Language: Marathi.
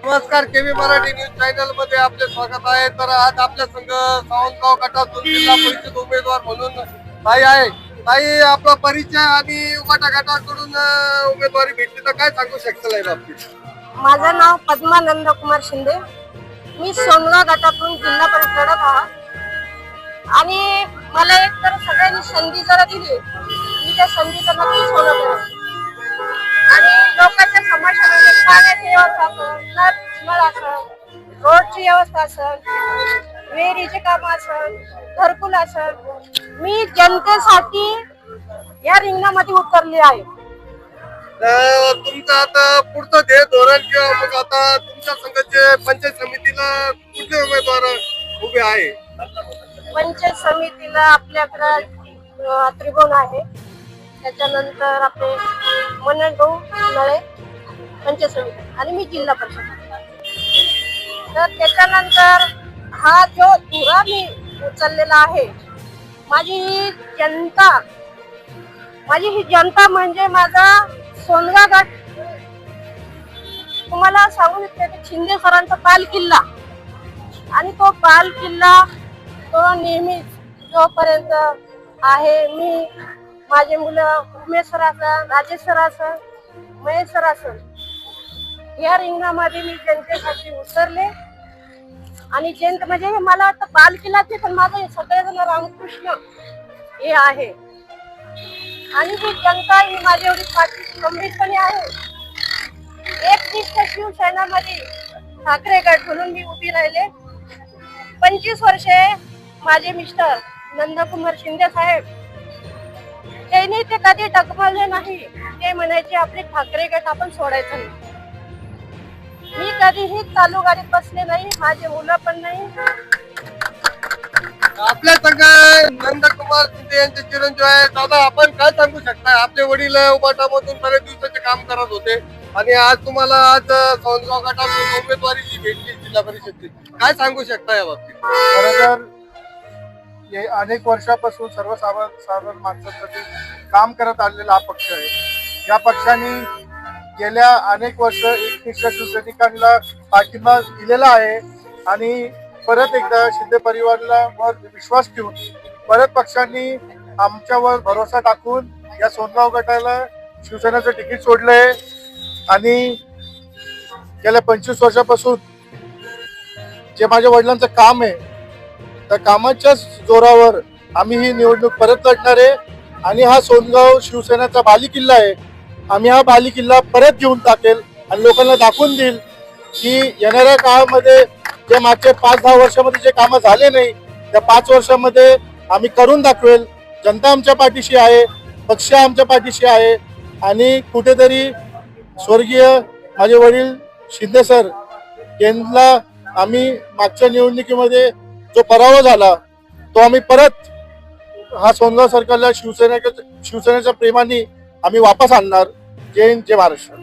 नमस्कार, केवी मराठी न्यूज चॅनल मध्ये आपले स्वागत आहे. तर आज आपल्या संघ सावंतगाव गटातून जिल्हा परिषद उमेदवार म्हणून ताई आहे. ताई, आपला परिचय आणि उबाटा गटाकडून उमेदवारी भेटली तर काय सांगू शकता या बाबतीत? माझं नाव पद्मा नंदकुमार शिंदे. मी सोनगाव गटातून जिल्हा परिषद लढत आहे आणि मला एक तर सगळ्यांनी संधी जर दिली मी त्या संधीचं नक्कीच सोनं करेन. आणि लोकांच्या समस्या पाण्याची व्यवस्था असेल, नळ असेल, रोडची व्यवस्था असेल, विहिरीचे काम असेल, घरकुल असेल, मी जनतेसाठी या रिंगणामध्ये उतरली आहे. तुमचं आता पुढचं ध्येय धोरण किंवा मग आता तुमच्या संघाचे पंचायत समितीला कुठले उमेदवार उभे आहे? पंचायत समितीला आपल्याकडे त्रिभुवन आहे, त्याच्यानंतर आपले मनोज नळे पंचायत समिती आणि मी जिल्हा परिषद. तर त्याच्यानंतर हा जो धुरा मी उचललेला आहे, माझी ही जनता म्हणजे माझा सोनगाव गट. तुम्हाला सांगू इच्छिते की शिंदे सरांचा बाल किल्ला आणि तो बाल किल्ला तो नेहमीच जोपर्यंत आहे, मी माझे मुलं उमेश सर असेल, राजेश सर असेल, महेश सर असेल, या रिंगणामध्ये मी जनतेसाठी उतरले. आणि जनता म्हणजे मला वाटतं बाल किल्लाचे पण माझे सगळेजण रामकृष्ण हे आहे. आणि ही जनता ही माझी एवढी पाठीशी खंबीरपणे आहे. एक निष्ठ शिवसेनामध्ये ठाकरे गट म्हणून मी उभी राहिले. 25 वर्षे माझे मिस्टर नंदकुमार शिंदे साहेब त्यांनी ते कधी डगमगले नाही. ते म्हणायचे आपले ठाकरे गट आपण सोडायचं नाही. मी कधीही चालू गाडीत बसले नाही, माझे मुलं पण नाही. आपल्या संघ नंदकुमार शिंदे यांचे चिरंजीव आहे. दादा, आपण काय सांगू शकता? आपले वडील उबाटामधून बरेच दिवसाचे काम करत होते आणि आज तुम्हाला सावंतगाव गटातून उमेदवारी जी भेटली जिल्हा परिषदची, काय सांगू शकता या बाबतीत? खरं तर अनेक वर्षापासून सर्वसाधारण माणसांसाठी काम करत आलेला हा पक्ष आहे. या पक्षाने गेल्या अनेक वर्ष एकनिष्ठ शिवसैनिकांना पाठिंबा दिलेला आहे आणि परत एकदा शिंदे परिवारावर विश्वास ठेवून परत पक्षांनी आमच्यावर भरोसा टाकून या सोनगाव गटाला शिवसेनेचं तिकीट सोडलंय. आणि गेल्या 25 वर्षापासून जे माझ्या वडिलांचं काम आहे त्या कामाच्या जोरावर आम्ही ही निवडणूक परत लढणार आहे. आणि हा सोनगाव शिवसेनेचा बाली किल्ला आहे. आम्ही हा बाली किल्ला परत घेऊन टाकेल आणि लोकांना दाखवून देईल की येणाऱ्या काळामध्ये जे मागच्या 5-10 वर्षामध्ये जे कामं झाले नाही त्या 5 वर्षामध्ये आम्ही करून दाखवेल. जनता आमच्या पाठीशी आहे, पक्ष आमच्या पाठीशी आहे. आणि कुठेतरी स्वर्गीय माझे वडील शिंदे सर यांना आम्ही मागच्या निवडणुकीमध्ये जो पराभव झाला तो आम्ही परत हा सोनगाव सरकारला शिवसेनेच्या प्रेमाने आम्ही वापस आणणार. जय हिंद, जय महाराष्ट्र.